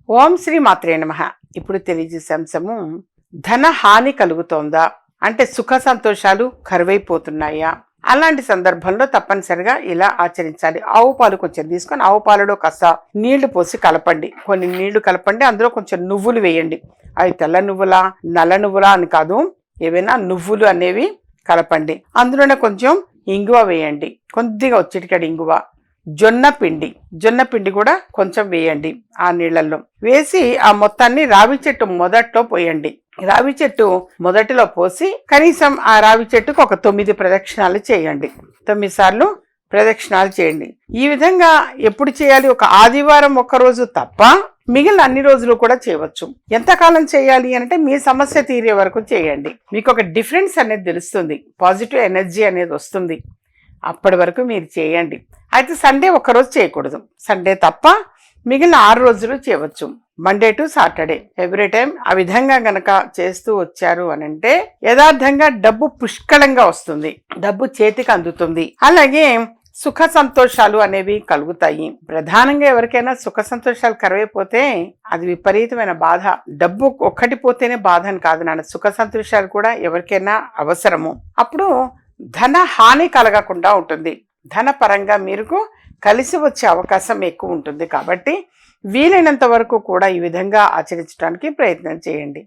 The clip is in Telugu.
ఓం శ్రీ మాత్రే నమః. ఇప్పుడు తెలియజేసే అంశము, ధన హాని కలుగుతోందా అంటే సుఖ సంతోషాలు కరువైపోతున్నాయా? అలాంటి సందర్భంలో తప్పనిసరిగా ఇలా ఆచరించాలి. ఆవు పాలు కొంచెం తీసుకొని ఆవు పాలలో కాస్త నీళ్లు పోసి కలపండి. కొన్ని నీళ్లు కలపండి, అందులో కొంచెం నువ్వులు వేయండి. అవి తెల్ల నువ్వులా నల్ల నువ్వులా అని కాదు, ఏవైనా నువ్వులు అనేవి కలపండి. అందులోనే కొంచెం ఇంగువ వేయండి, కొద్దిగా చిటికెడు ఇంగువ. జొన్న పిండి కూడా కొంచెం వేయండి. ఆ నీళ్ళల్లో వేసి ఆ మొత్తాన్ని రావి చెట్టు మొదట్లో పోయండి. రావి చెట్టు మొదటిలో పోసి కనీసం ఆ రావి చెట్టుకు ఒక 9 ప్రదక్షిణాలు చేయండి. 9 సార్లు ప్రదక్షిణాలు చేయండి. ఈ విధంగా ఎప్పుడు చేయాలి? ఒక ఆదివారం ఒక్కరోజు తప్ప మిగిలిన అన్ని రోజులు కూడా చేయవచ్చు. ఎంతకాలం చేయాలి అంటే మీ సమస్య తీరే వరకు చేయండి. మీకు ఒక డిఫరెన్స్ అనేది తెలుస్తుంది, పాజిటివ్ ఎనర్జీ అనేది వస్తుంది. అప్పటి వరకు మీరు చేయండి. అయితే సండే ఒక్కరోజు చేయకూడదు, సండే తప్ప మిగిలిన 6 రోజులు చేయవచ్చు. Monday to Saturday every time ఆ విధంగా గనక చేస్తూ వచ్చారు అనంటే యథార్థంగా డబ్బు పుష్కలంగా వస్తుంది, డబ్బు చేతికి అందుతుంది. అలాగే సుఖ సంతోషాలు అనేవి కలుగుతాయి. ప్రధానంగా ఎవరికైనా సుఖ సంతోషాలు కరువైపోతే అది విపరీతమైన బాధ. డబ్బు ఒక్కటి పోతేనే బాధ అని కాదు నాన్న, సుఖ సంతోషాలు కూడా ఎవరికైనా అవసరము. అప్పుడు ధన హాని కలగకుండా ఉంటుంది. ధన పరంగా మీకు కలిసి వచ్చే అవకాశం ఎక్కువ ఉంటుంది. కాబట్టి వీలైనంత వరకు కూడా ఈ విధంగా ఆచరించడానికి ప్రయత్నం చేయండి.